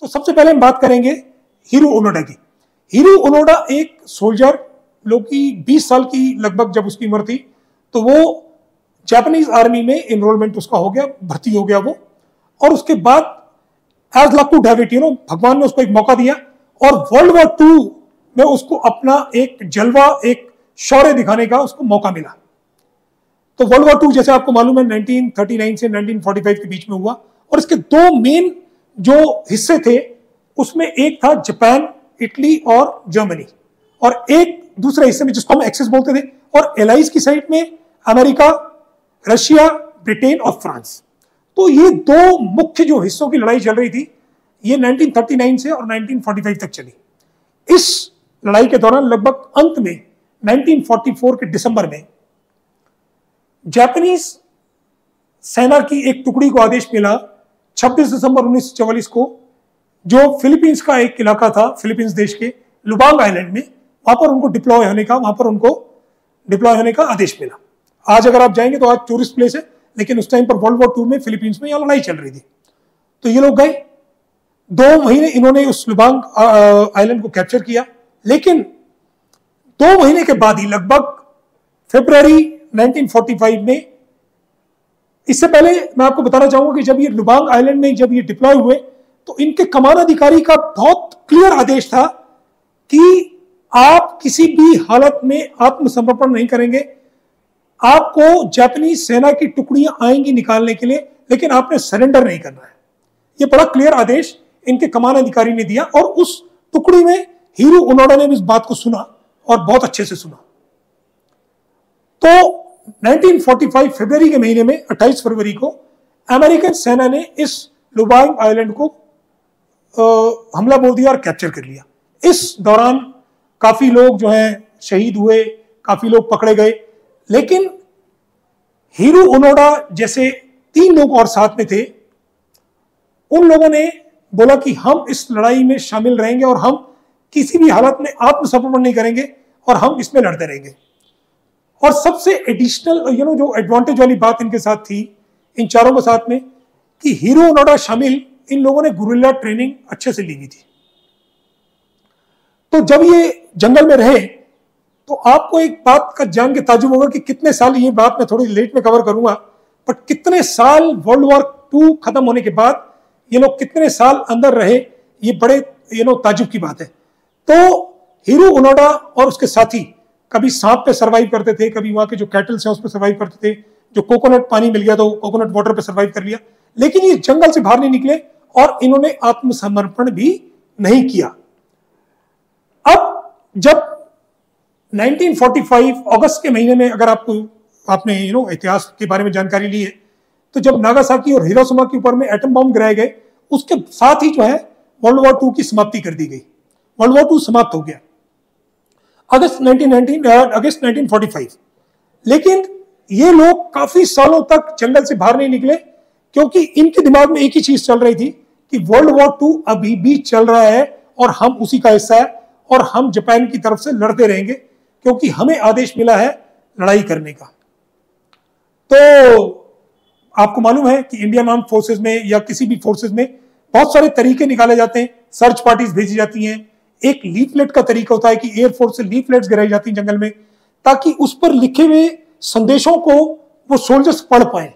सबसे पहले हम बात करेंगे हीरो ओनोडा की। हीरो ओनोडा एक सोल्जर, लोग की 20 साल की लगभग जब उसकी उम्र थी, तो वो जापानीज आर्मी में इनरोलमेंट उसका हो गया, भर्ती हो गया वो। और उसके बाद as luck to have it, भगवान ने उसको एक मौका दिया और वर्ल्ड वॉर 2 में उसको अपना एक जलवा, एक शौर्य दिखाने का उसको मौका मिला। तो वर्ल्ड वॉर 2 जैसे आपको मालूम है 1939 से 1945 के बीच में हुआ, और इसके दो मेन जो हिस्से थे उसमें एक था जापान, इटली और जर्मनी, और एक दूसरे हिस्से में जिसको हम एक्सेस बोलते थे, और एलाइज की साइड में अमेरिका, रशिया, ब्रिटेन और फ्रांस। तो ये दो मुख्य जो हिस्सों की लड़ाई चल रही थी, ये 1939 से और 1945 तक चली। इस लड़ाई के दौरान लगभग अंत में 1944 के दिसंबर में जापानीज सेना की एक टुकड़ी को आदेश मिला 26 दिसंबर 1944 को, जो फिलीपींस का एक इलाका था, फिलीपींस देश के लुबांग आइलैंड में, वहां पर उनको डिप्लॉय होने का आदेश मिला। आज अगर आप जाएंगे तो आज टूरिस्ट प्लेस है, लेकिन उस टाइम पर वर्ल्ड वॉर 2 में फिलीपींस में यहां लड़ाई चल रही थी। तो ये लोग गए, 2 महीने इन्होंने उस लुबांग आइलैंड को कैप्चर किया, लेकिन 2 महीने के बाद ही लगभग फरवरी 1945 में, इससे पहले मैं आपको बताना चाहूंगा कि जब ये लुबांग आइलैंड में जब ये डिप्लॉय हुए, तो इनके कमान अधिकारी का बहुत क्लियर आदेश था कि आप किसी भी हालत में आत्मसमर्पण नहीं करेंगे। आपको जापानीज सेना की टुकड़ियां आएंगी निकालने के लिए, लेकिन आपने सरेंडर नहीं करना है। यह बड़ा क्लियर आदेश इनके कमान अधिकारी ने दिया, और उस टुकड़ी में हीरो ओनोडा ने भी इस बात को सुना और बहुत अच्छे से सुना। तो 1945 फरवरी के महीने में 28 फरवरी को अमेरिकन सेना ने इस लुबांग आइलैंड को हमला बोल दिया और कैप्चर कर लिया। इस दौरान काफी लोग जो हैं शहीद हुए, काफी लोग पकड़े गए, लेकिन हीरो ओनोडा जैसे 3 लोग और साथ में थे, उन लोगों ने बोला कि हम इस लड़ाई में शामिल रहेंगे और हम किसी भी हालत में आत्मसमर्पण नहीं करेंगे और हम इसमें लड़ते रहेंगे। और सबसे एडिशनल जो एडवांटेज वाली बात इनके साथ थी, इन चारों के साथ में, कि हीरो ओनोडा शामिल, इन लोगों ने गुरिल्ला ट्रेनिंग अच्छे से ली हुई थी। तो जब ये जंगल में रहे, तो आपको एक बात का जान के ताजुब होगा कि कितने साल, ये बात मैं थोड़ी लेट में कवर करूंगा, बट कितने साल वर्ल्ड वॉर 2 खत्म होने के बाद ये लोग कितने साल अंदर रहे, ये बड़े ताजुब की बात है। तो हीरो ओनोडा और उसके साथी कभी सांप पे सर्वाइव करते थे, कभी वहां के जो कैटल्स हैं उस पर सर्वाइव करते थे, जो कोकोनट पानी मिल गया तो कोकोनट वाटर पे सर्वाइव कर लिया, लेकिन ये जंगल से बाहर नहीं निकले और इन्होंने आत्मसमर्पण भी नहीं किया। अब जब 1945 अगस्त के महीने में, अगर आपने इतिहास के बारे में जानकारी ली है, तो जब नागासाकी और हिरोशिमा के ऊपर में एटम बम गिराए गए, उसके साथ ही जो है वर्ल्ड वॉर 2 की समाप्ति कर दी गई। वर्ल्ड वॉर 2 समाप्त हो गया अगस्त 1945। लेकिन ये लोग काफी सालों तक जंगल से बाहर नहीं निकले, क्योंकि इनके दिमाग में एक ही चीज चल रही थी कि वर्ल्ड वॉर 2 अभी भी चल रहा है और हम उसी का हिस्सा है, और हम जापान की तरफ से लड़ते रहेंगे, क्योंकि हमें आदेश मिला है लड़ाई करने का। तो आपको मालूम है कि इंडियन आर्म फोर्सेस में या किसी भी फोर्सेस में बहुत सारे तरीके निकाले जाते हैं, सर्च पार्टीज भेजी जाती हैं। एक लीफलेट का तरीका होता है कि एयरफोर्स से लीफलेट्स गिराई जाती हैं जंगल में, ताकि उस पर लिखे हुए संदेशों को वो सोल्जर्स पढ़ पाए।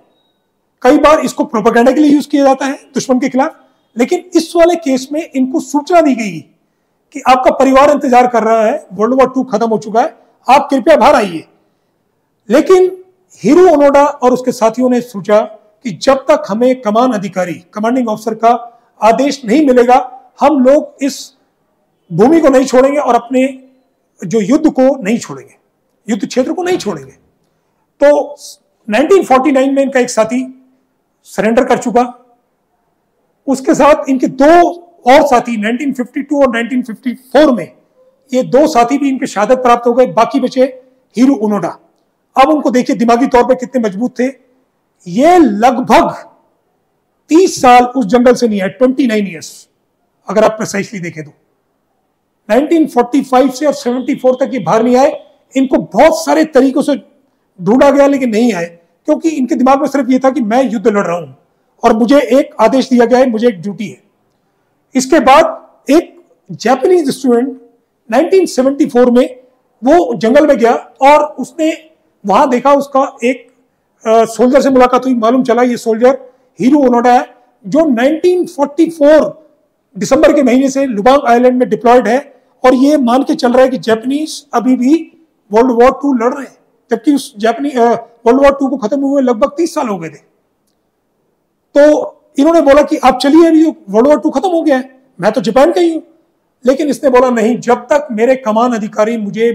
कई बार इसको प्रोपेगेंडा के लिए यूज किया जाता है दुश्मन के खिलाफ, लेकिन इस वाले केस में इनको सूचना दी गई कि आपका परिवार इंतजार कर रहा है, वर्ल्ड वॉर 2 खत्म हो चुका है, आप कृपया बाहर आइए। लेकिन हीरो ओनोडा और उसके साथियों ने सोचा कि जब तक हमें कमान अधिकारी, कमांडिंग ऑफिसर का आदेश नहीं मिलेगा, हम लोग इस भूमि को नहीं छोड़ेंगे और अपने जो युद्ध को नहीं छोड़ेंगे, युद्ध क्षेत्र को नहीं छोड़ेंगे। तो 1949 में इनका एक साथी सरेंडर कर चुका, उसके साथ इनके 2 और साथी 1952 और 1954 में, ये 2 साथी भी इनके शहादत प्राप्त हो गए। बाकी बचे हीरो ओनोडा। अब उनको देखिए दिमागी तौर पे कितने मजबूत थे। ये लगभग 30 साल उस जंगल से नहीं आए, 29 ईयर्स अगर आप प्रिसाइसली देखें तो। 1945 से और 74 तक ये बाहर नहीं आए। इनको बहुत सारे तरीकों से ढूंढा गया लेकिन नहीं आए, क्योंकि इनके दिमाग में सिर्फ ये था कि मैं युद्ध लड़ रहा हूं और मुझे एक आदेश दिया गया है, मुझे एक ड्यूटी है। इसके बाद एक जापानीज स्टूडेंट 1974 में वो जंगल में गया और उसने वहां देखा, उसका एक सोल्जर से मुलाकात हुई। मालूम चला ये सोल्जर हीरो ओनोडा है, जो 1944 दिसंबर के महीने से लुबांग आइलैंड में डिप्लॉयड है, और ये मान के चल रहा है कि जापानीज अभी भी वर्ल्ड वॉर 2 लड़ रहे हैं, जबकि उस वर्ल्ड वॉर 2 को खत्म हुए लगभग 30 साल हो गए थे। तो इन्होंने बोला कि आप चलिए, अभी वर्ल्ड वॉर 2 खत्म हो गया है, मैं तो जापान का ही हूं। लेकिन इसने बोला नहीं, जब तक मेरे कमान अधिकारी मुझे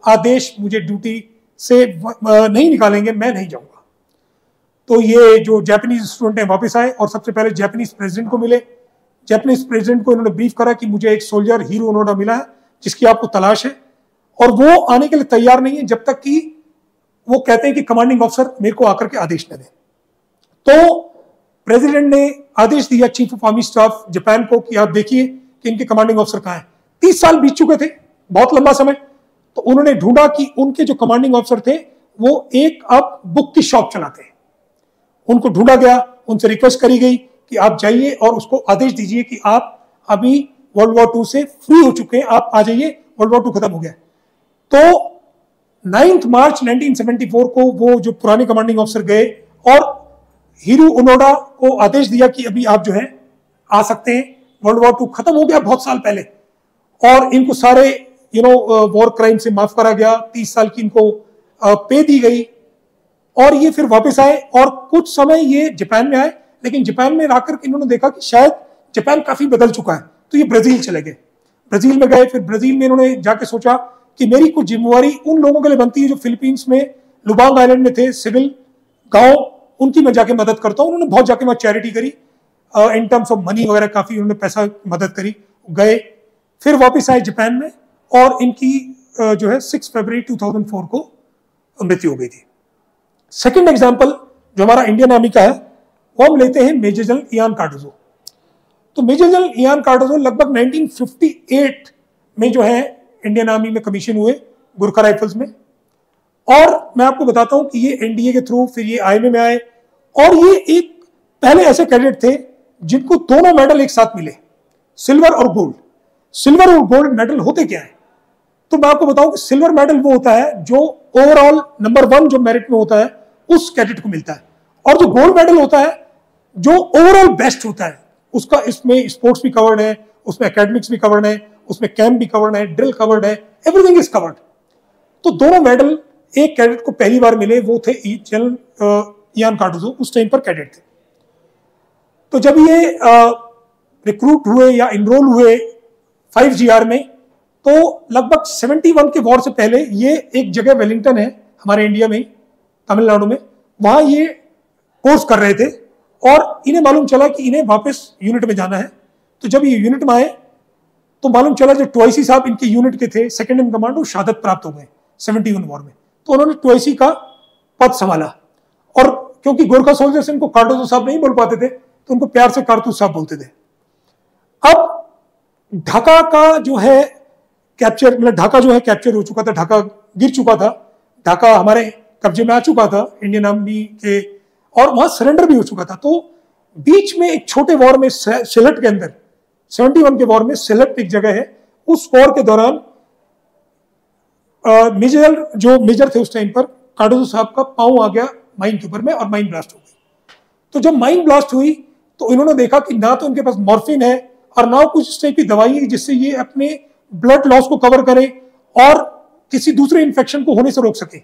आदेश, मुझे ड्यूटी से नहीं निकालेंगे, मैं नहीं जाऊंगा। तो ये जो जापानीज स्टूडेंट है वापस आए और सबसे पहले जापानीज प्रेसिडेंट को मिले। जापानीज प्रेसिडेंट को इन्होंने ब्रीफ करा कि मुझे एक सोल्जर हीरो ओनोडा मिला है जिसकी आपको तलाश है, और वो आने के लिए तैयार नहीं है जब तक कि वो कहते हैं कि कमांडिंग ऑफिसर मेरे को आकर के आदेश न दे। तो प्रेसिडेंट ने आदेश दिया chief of army staff Japan को कि आप देखिए कि इनके कमांडिंग ऑफिसर कहाँ हैं। 30 साल बीत चुके थे, बहुत लंबा समय। तो उन्होंने ढूंढा कि उनके जो कमांडिंग ऑफिसर थे वो एक अब बुक की शॉप चलाते हैं। उनको ढूंढा गया, उनसे रिक्वेस्ट करी गई कि आप जाइए और उसको आदेश दीजिए कि आप अभी वर्ल्ड वॉर 2 से फ्री हो चुके हैं, आप आ जाइए, वर्ल्ड वॉर 2 खत्म हो गया। तो 9 मार्च 1974 को वो जो पुराने कमांडिंग ऑफिसर गए और हीरो ओनोडा को आदेश दिया कि अभी आप जो है आ सकते हैं, वर्ल्ड वॉर 2 खत्म हो गया बहुत साल पहले, और इनको सारे वॉर क्राइम से माफ करा गया। 30 साल की इनको पे दी गई, और ये फिर वापस आए और कुछ समय ये जापान में आए। लेकिन जापान में आकर इन्होंने देखा कि शायद जापान काफी बदल चुका है, तो ये ब्राजील चले गए। ब्राजील में गए, फिर ब्राजील में इन्होंने जाके सोचा कि मेरी कुछ जिम्मेवारी उन लोगों के लिए बनती है जो फिलीपींस में लुबांग आइलैंड में थे, सिविल गांव, उनकी मैं जाके मदद करता हूँ। उन्होंने बहुत जाके वहां चैरिटी करी, इन टर्म्स ऑफ मनी वगैरह, काफी उन्होंने पैसा मदद करी। गए, फिर वापस आए जापान में, और इनकी जो है 6 फरवरी 2004 को मृत्यु हो गई थी। सेकेंड एग्जाम्पल जो हमारा इंडियन आर्मी का है वो हम लेते हैं मेजर जनरल इयान कार्डोजो। तो मेजर जनरल इयान कार्डोजो लगभग 1958 में जो है इंडियन आर्मी में कमीशन हुए, गुरखा राइफल्स में। और मैं आपको बताता हूं कि ये एनडीए के थ्रू फिर ये आईएमए में आए, और ये एक पहले ऐसे कैडेट थे जिनको दोनों मेडल एक साथ मिले, सिल्वर और गोल्ड। सिल्वर और गोल्ड मेडल होते क्या है? तो मैं आपको बताऊं कि सिल्वर मेडल वो होता है जो ओवरऑल नंबर 1 जो मेरिट में होता है उस कैडेट को मिलता है, और जो गोल्ड मेडल होता है जो ओवरऑल बेस्ट होता है उसका, इसमें स्पोर्ट्स भी कवर्ड है, उसमें एकेडमिक्स भी कवर्ड है, उसमें कैंप भी कवर्ड है, ड्रिल कवर्ड है, एवरीथिंग इज कवर्ड। तो दोनों मेडल एक कैडेट को पहली बार मिले, वो थे जनरल इयान कार्डोजो, उस टाइम पर कैडेट थे। तो जब ये रिक्रूट हुए या इनरोल हुए 5GR में, तो लगभग 71 के वॉर से पहले ये एक जगह वेलिंगटन है हमारे इंडिया में, तमिलनाडु में, वहां ये कोर्स कर रहे थे, और इन्हें मालूम चला कि इन्हें वापस यूनिट में जाना है। तो जब ये यूनिट में आए तो मालूम चला जो ट्वाइसी साहब इनके यूनिट के थे सेकंड इन कमांड, वो शहादत प्राप्त हो गए 71 वॉर में। तो उन्होंने ट्वाइसी का पद संभाला, और क्योंकि गोरखा सोल्जर्स इनको कार्डोजो साहब नहीं बोल पाते थे तो उनको प्यार से कारतूस साहब बोलते थे। अब ढाका का जो है कैप्चर, मतलब ढाका जो है कैप्चर हो चुका था, ढाका गिर चुका था, ढाका हमारे कब्जे में आ चुका था इंडियन आर्मी के, और वहां सरेंडर भी हो चुका था। तो बीच में एक छोटे वॉर में सिलट के अंदर 71 के वॉर में सिलट एक जगह है, उस वॉर के दौरान मेजर थे उस टाइम पर, कार्डोजो साहब का पांव आ गया माइन के ऊपर में और माइन ब्लास्ट हो गई। तो जब माइन ब्लास्ट हुई तो इन्होंने देखा कि ना तो इनके पास मॉर्फिन है और ना कुछ इस टाइप की दवाई है जिससे ये अपने ब्लड लॉस को कवर करे और किसी दूसरे इन्फेक्शन को होने से रोक सके।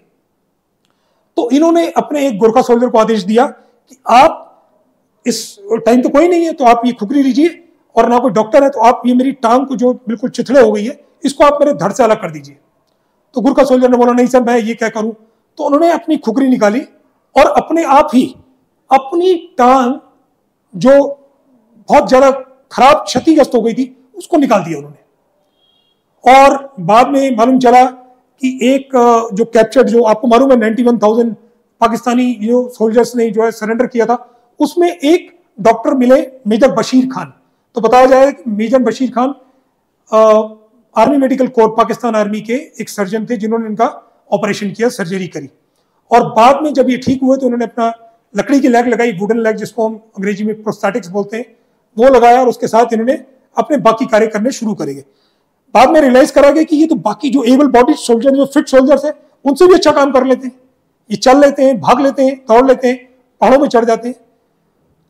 तो इन्होंने अपने एक गोरखा सोल्जर को आदेश दिया कि आप, इस टाइम तो कोई नहीं है तो आप ये खुकरी लीजिए, और ना कोई डॉक्टर है तो आप ये मेरी टांग को जो बिल्कुल चिथड़े हो गई है इसको आप मेरे धड़ से अलग कर दीजिए। तो गोरखा सोल्जर ने बोला नहीं सर मैं ये क्या करूं। तो उन्होंने अपनी खुकरी निकाली और अपने आप ही अपनी टांग जो बहुत ज्यादा खराब क्षतिग्रस्त हो गई थी उसको निकाल दिया उन्होंने। और बाद में मालूम चला कि एक जो कैप्चर्ड, जो आपको मालूम है 91,000 पाकिस्तानी जो सोल्जर्स ने जो है सरेंडर किया था, उसमें एक डॉक्टर मिले मेजर बशीर खान। तो बताया जाए कि major Bashir Khan army medical corps Pakistan army के एक सर्जन थे जिन्होंने इनका ऑपरेशन किया, सर्जरी करी। और बाद में जब ये ठीक हुए तो उन्होंने अपना लकड़ी की लेग लगाई, वुडन लेग जिसको हम अंग्रेजी में प्रोस्थेटिक्स बोलते हैं, वो लगाया, और उसके साथ इन्होंने अपने बाकी कार्य करने शुरू करेंगे। बाद में रियलाइज करा गया कि ये तो बाकी जो एबल बॉडी सोल्जर, जो फिट सोल्जर्स है, उनसे भी अच्छा काम कर लेते हैं, ये चल लेते हैं, भाग लेते हैं, दौड़ लेते हैं, पहाड़ों में चढ़ जाते हैं।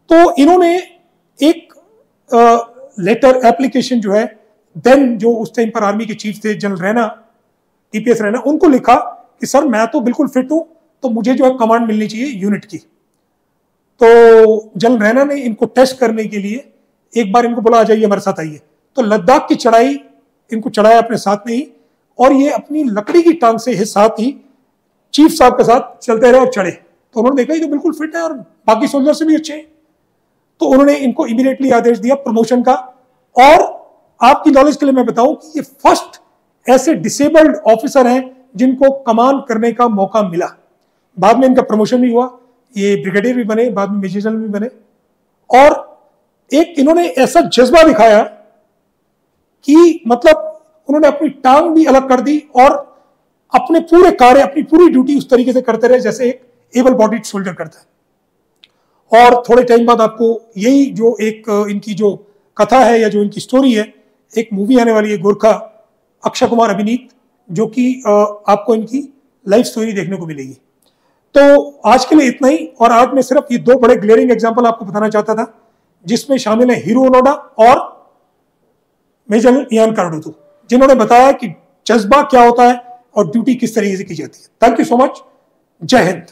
तो इन्होंने एक लेटर एप्लीकेशन जो है, देन जो उस टाइम पर आर्मी के चीफ थे जनरल रैना, टीपीएस रैना, उनको लिखा कि सर मैं तो बिल्कुल फिट हूं, तो मुझे जो है कमांड मिलनी चाहिए यूनिट की। तो जनरल रैना ने इनको टेस्ट करने के लिए एक बार इनको बोला, आ जाइए हमारे साथ आइए। तो लद्दाख की चढ़ाई इनको चढ़ाया अपने साथ में ही, और ये अपनी लकड़ी की टांग से साथ ही चीफ साहब के साथ चलते रहे और चढ़े। तो उन्होंने देखा ये तो बिल्कुल फिट है और बाकी सोल्जर से भी अच्छे हैं। तो उन्होंने इनको इमीडिएटली आदेश दिया प्रमोशन का। और आपकी नॉलेज के लिए मैं बताऊं कि ये फर्स्ट ऐसे डिसेबल्ड ऑफिसर हैं जिनको कमान करने का मौका मिला। बाद में इनका प्रमोशन भी हुआ, ये ब्रिगेडियर भी बने, बाद में मेजर जनरल भी बने। और एक इन्होंने ऐसा जज्बा दिखाया कि मतलब उन्होंने अपनी टांग भी अलग कर दी और अपने पूरे कार्य, अपनी पूरी ड्यूटी उस तरीके से करते रहे जैसे एक एबल बॉडीड सोल्जर करता है। और थोड़े टाइम बाद आपको यही जो एक इनकी जो कथा है या जो इनकी स्टोरी है, एक मूवी आने वाली है गोरखा, अक्षय कुमार अभिनीत, जो कि आपको इनकी लाइफ स्टोरी देखने को मिलेगी। तो आज के लिए इतना ही। और आज मैं सिर्फ ये दो बड़े ग्लेयरिंग एग्जांपल आपको बताना चाहता था, जिसमें शामिल है हीरो ओनोडा और मेजर इयान कार्डोजो, जिन्होंने बताया कि जज्बा क्या होता है और ड्यूटी किस तरीके से की जाती है। Thank you so much. जय हिंद।